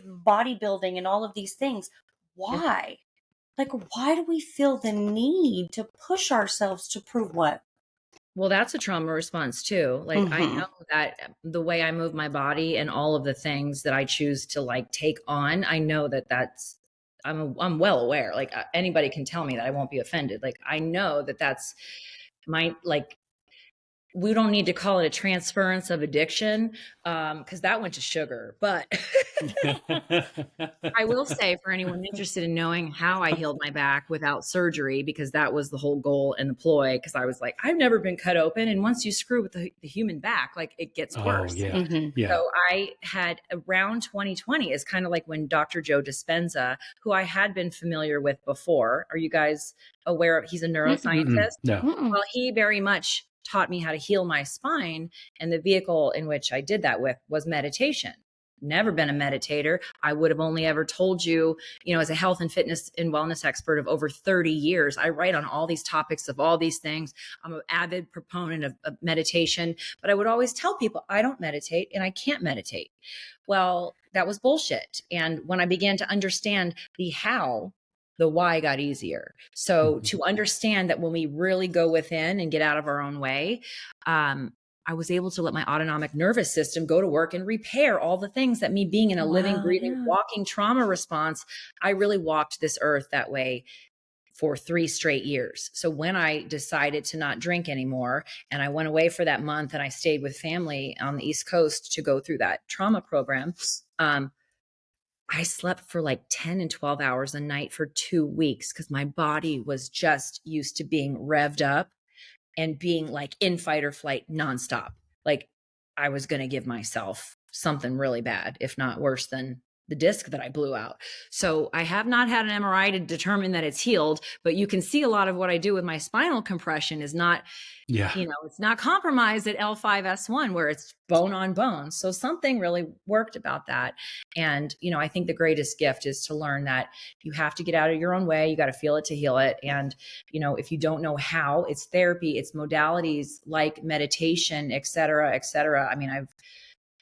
bodybuilding and all of these things. Why? Like, why do we feel the need to push ourselves to prove what? Well, that's a trauma response too. Like I know that the way I move my body and all of the things that I choose to like take on, I know that I'm well aware. Like anybody can tell me that I won't be offended. Like I know that that's my like. We don't need to call it a transference of addiction because that went to sugar. But I will say for anyone interested in knowing how I healed my back without surgery, because that was the whole goal and the ploy, because I was like, I've never been cut open. And once you screw with the human back, like it gets worse. So I had around 2020 is kind of like when Dr. Joe Dispenza, who I had been familiar with before. Are you guys aware of? He's a neuroscientist. Well, he very much taught me how to heal my spine. And the vehicle in which I did that with was meditation. Never been a meditator. I would have only ever told you, as a health and fitness and wellness expert of over 30 years, I write on all these topics of all these things. I'm an avid proponent of meditation, but I would always tell people I don't meditate and I can't meditate. Well, that was bullshit. And when I began to understand the how, the why got easier. So to understand that when we really go within and get out of our own way, I was able to let my autonomic nervous system go to work and repair all the things that me being in a living, breathing, walking trauma response, I really walked this earth that way for 3 straight years. So when I decided to not drink anymore and I went away for that month and I stayed with family on the East Coast to go through that trauma program, I slept for like 10 and 12 hours a night for 2 weeks because my body was just used to being revved up and being like in fight or flight nonstop. Like I was going to give myself something really bad, if not worse than the disc that I blew out. So I have not had an MRI to determine that it's healed, but you can see a lot of what I do with my spinal compression is not, it's not compromised at L5S1 where it's bone on bone. So something really worked about that. And, I think the greatest gift is to learn that you have to get out of your own way. You got to feel it to heal it. And, if you don't know how, it's therapy, it's modalities like meditation, et cetera, et cetera. I mean,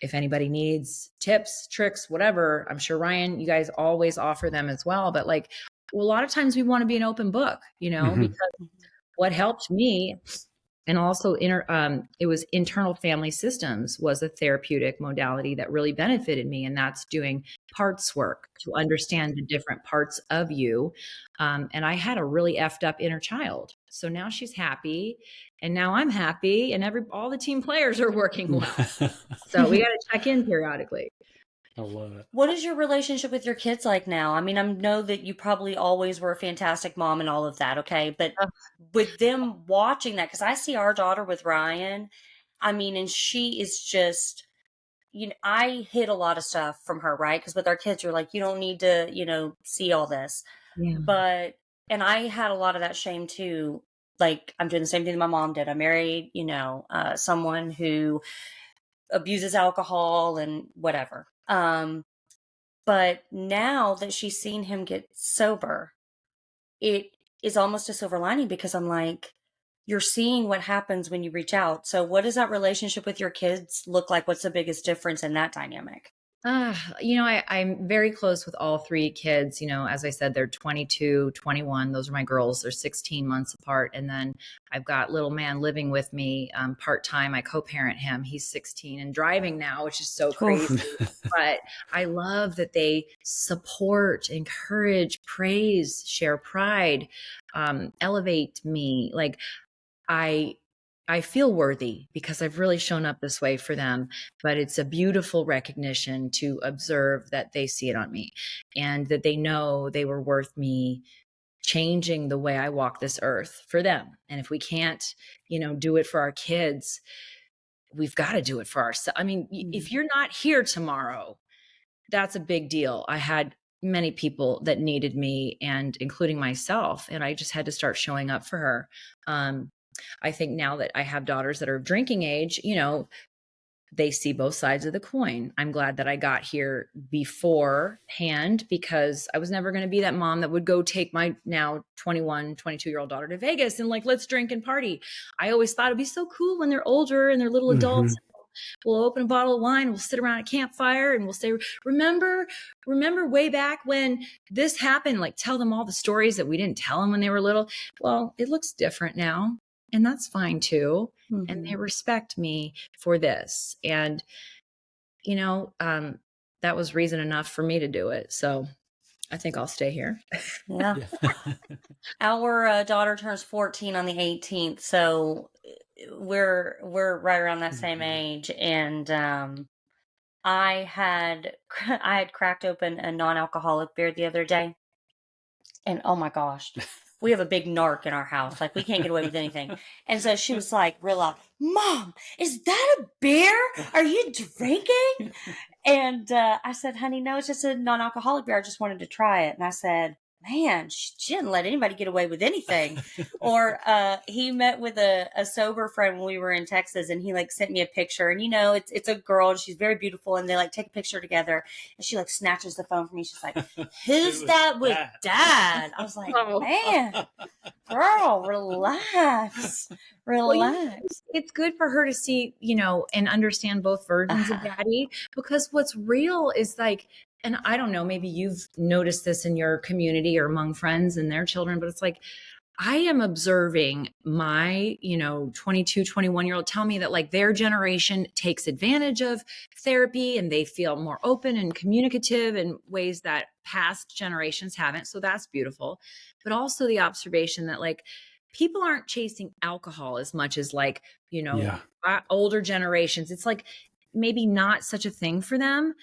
if anybody needs tips, tricks, whatever, I'm sure Ryan, you guys always offer them as well. But a lot of times we want to be an open book, because what helped me and also it was internal family systems was a therapeutic modality that really benefited me. And that's doing parts work to understand the different parts of you. And I had a really effed up inner child. So now she's happy and now I'm happy and all the team players are working well. So we got to check in periodically. I love it. What is your relationship with your kids like now? I mean, I know that you probably always were a fantastic mom and all of that, okay? But with them watching that, because I see our daughter with Ryan, I mean, and she is just, I hid a lot of stuff from her, right? Because with our kids, you're like, you don't need to, see all this. Yeah. But and I had a lot of that shame too. Like, I'm doing the same thing that my mom did. I married, someone who abuses alcohol and whatever. But now that she's seen him get sober, it is almost a silver lining, because I'm like, you're seeing what happens when you reach out. So what does that relationship with your kids look like? What's the biggest difference in that dynamic? I'm very close with all three kids. As I said, they're 22, 21. Those are my girls. They're 16 months apart. And then I've got little man living with me part-time. I co-parent him. He's 16 and driving now, which is so crazy. But I love that they support, encourage, praise, share pride, elevate me. Like, I feel worthy because I've really shown up this way for them, but it's a beautiful recognition to observe that they see it on me and that they know they were worth me changing the way I walk this earth for them. And if we can't, do it for our kids, we've got to do it for ourselves. I mean, if you're not here tomorrow, that's a big deal. I had many people that needed me, and including myself, and I just had to start showing up for her. I think now that I have daughters that are of drinking age, they see both sides of the coin. I'm glad that I got here beforehand, because I was never going to be that mom that would go take my now 21, 22-year-old daughter to Vegas and like, let's drink and party. I always thought it'd be so cool when they're older and they're little adults. We'll open a bottle of wine, we'll sit around a campfire and we'll say, remember way back when this happened, like tell them all the stories that we didn't tell them when they were little. Well, it looks different now. And that's fine too. And they respect me for this. And, that was reason enough for me to do it. So I think I'll stay here. Yeah. Our daughter turns 14 on the 18th. So we're right around that same age. And I had cracked open a non-alcoholic beer the other day. And oh my gosh. We have a big narc in our house. Like, we can't get away with anything. And so she was like, real loud, Mom, is that a beer? Are you drinking? And I said, honey, no, it's just a non-alcoholic beer. I just wanted to try it. And I said, man, she didn't let anybody get away with anything. Or he met with a sober friend when we were in Texas, and he like sent me a picture, and it's a girl and she's very beautiful, and they like take a picture together, and she like snatches the phone from me. She's like, who's that with Dad? I was like, man, girl, relax. Well, it's good for her to see, and understand both versions of Daddy, because what's real is like, and I don't know, maybe you've noticed this in your community or among friends and their children, but it's like, I am observing my, 22, 21-year-old tell me that like their generation takes advantage of therapy and they feel more open and communicative in ways that past generations haven't. So that's beautiful. But also the observation that like people aren't chasing alcohol as much as like, older generations. It's like maybe not such a thing for them.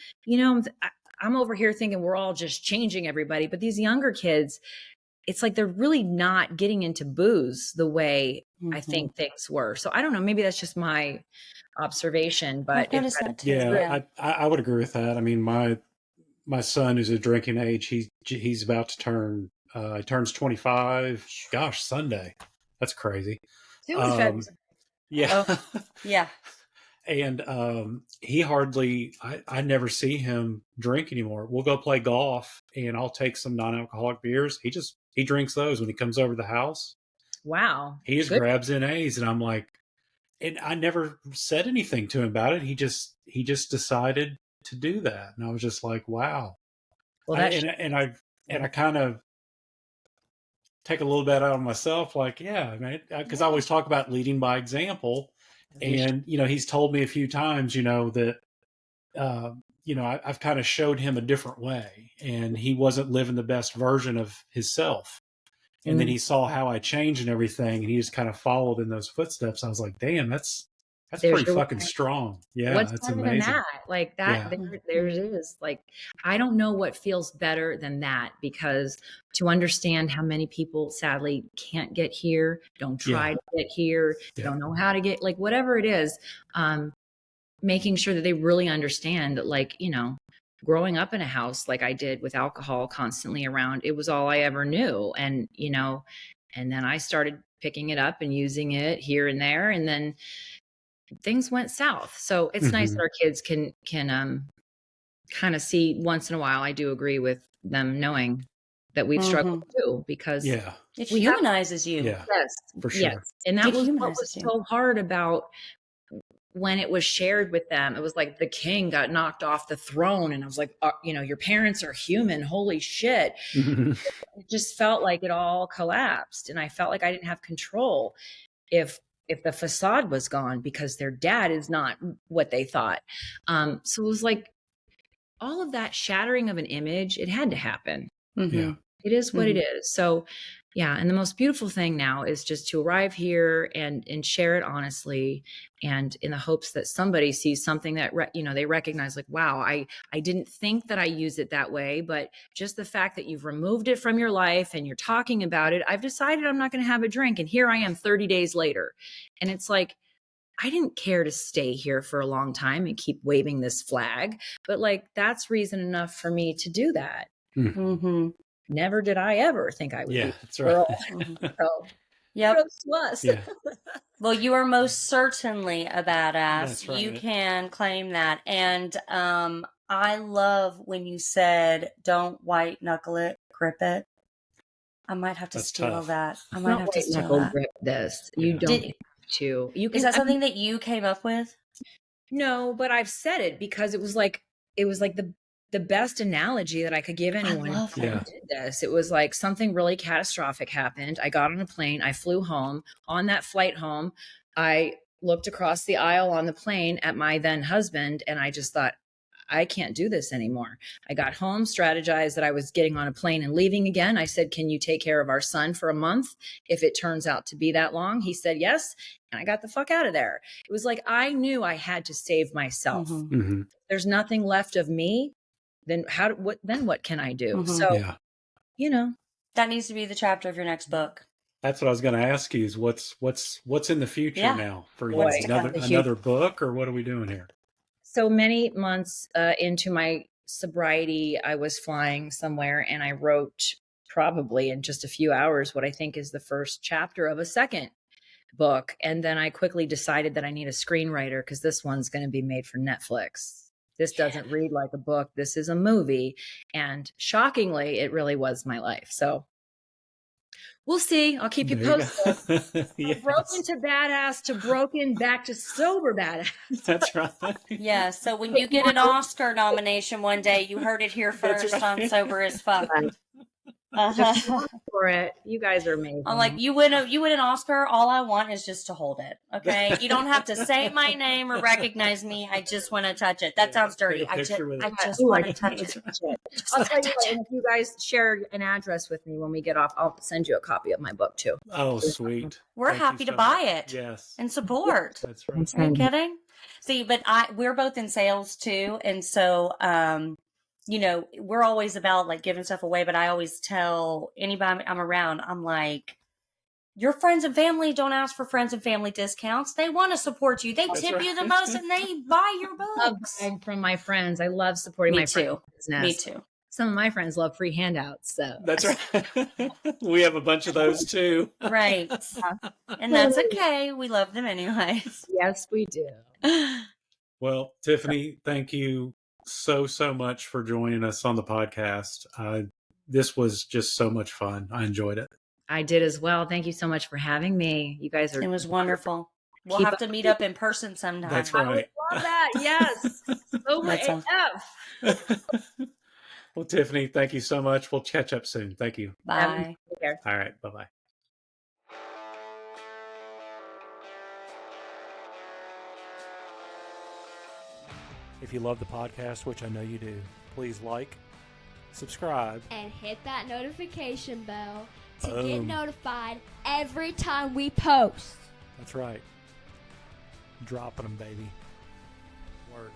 I'm over here thinking we're all just changing everybody, but these younger kids, it's like they're really not getting into booze the way I think things were. So I don't know, maybe that's just my observation, but I would agree with that. I mean, my son is a drinking age. He's about to turn he turns 25. Gosh, Sunday. That's crazy. Yeah. Yeah. And he hardly, I never see him drink anymore. We'll go play golf and I'll take some non-alcoholic beers. He drinks those when he comes over to the house. Wow. He just grabs NAs, and I'm like, and I never said anything to him about it. He just decided to do that. And I was just like, wow. Well, I kind of take a little bit out of myself. Like, yeah, man, because I always talk about leading by example. And, he's told me a few times, that, I've kind of showed him a different way, and he wasn't living the best version of himself. And then he saw how I changed and everything, and he just kind of followed in those footsteps. I was like, damn, that's pretty fucking strong. Yeah. What's that's better amazing. than that? Like that, there it is. Like, I don't know what feels better than that, because to understand how many people sadly can't get here, don't try to get here, don't know how to get, like, whatever it is, making sure that they really understand that, like, growing up in a house like I did with alcohol constantly around, it was all I ever knew. And, and then I started picking it up and using it here and there. And then things went south. So it's nice that our kids can kind of see once in a while. I do agree with them knowing that we've struggled too, because it humanizes you. Yeah, yes, for sure. yes. And that was what humanizes was you. so hard about when it was shared with them. It was like the king got knocked off the throne, and I was like, your parents are human. Holy shit. It just felt like it all collapsed. And I felt like I didn't have control if the facade was gone, because their dad is not what they thought. So it was like all of that shattering of an image, it had to happen. Yeah. It is what it is. So yeah. And the most beautiful thing now is just to arrive here and share it honestly, and in the hopes that somebody sees something that, they recognize, like, wow, I didn't think that I use it that way, but just the fact that you've removed it from your life and you're talking about it, I've decided I'm not going to have a drink. And here I am 30 days later. And it's like, I didn't care to stay here for a long time and keep waving this flag, but like, that's reason enough for me to do that. Never did I ever think I would be that's right. So, yep. Yeah. Well, you are most certainly a badass. That's right. You can claim that. And I love when you said, don't white knuckle it, grip it. I might have to steal tough. that. I might have to steal that. Grip this. You don't have to. Is that something that you came up with? No, but I've said it because it was like the best analogy that I could give anyone. I love who did this. It was like something really catastrophic happened. I got on a plane. I flew home. On that flight home, I looked across the aisle on the plane at my then husband, and I just thought, I can't do this anymore. I got home, strategized that I was getting on a plane and leaving again. I said, can you take care of our son for a month if it turns out to be that long? He said yes. And I got the fuck out of there. It was like, I knew I had to save myself. There's nothing left of me. Then what can I do? So, that needs to be the chapter of your next book. That's what I was going to ask you, is what's in the future now for you? What's Another book, or what are we doing here? So many months into my sobriety, I was flying somewhere, and I wrote, probably in just a few hours, what I think is the first chapter of a second book. And then I quickly decided that I need a screenwriter, because this one's going to be made for Netflix. This doesn't read like a book. This is a movie. And shockingly, it really was my life. So we'll see. I'll keep you posted. Yes. Broken to badass to broken back to sober badass. That's right. Yeah. So when you get an Oscar nomination one day, you heard it here first on Sober as Fuck. For it. You guys are amazing. I'm like, you win an Oscar. All I want is just to hold it. Okay. You don't have to say my name or recognize me. I just want to touch it. That sounds dirty. I just want to touch it. I'll tell you what, and if you guys share an address with me when we get off, I'll send you a copy of my book too. Oh, sweet. We're happy to buy it. Yes. And support. That's right. Are you kidding? See, but we're both in sales too. And so, we're always about like giving stuff away, but I always tell anybody I'm around, I'm like, your friends and family don't ask for friends and family discounts. They want to support you. They tip you the most, and they buy your books. Love from my friends. I love supporting my friends' business. Me too. Some of my friends love free handouts. So that's right. We have a bunch of those too. Right. And that's okay. We love them anyways. Yes, we do. Well, Tiffany, thank you so much for joining us on the podcast. This was just so much fun. I enjoyed it. I did as well. Thank you so much for having me. You guys are. It was wonderful. We'll have to meet up in person sometime. That's right. I would love that. Yes. Sober AF. Well, Tiffany, thank you so much. We'll catch up soon. Thank you. Bye. Take care. All right. Bye-bye. If you love the podcast, which I know you do, please like, subscribe, and hit that notification bell to Boom. get notified every time we post. That's right. Dropping them, baby. Word.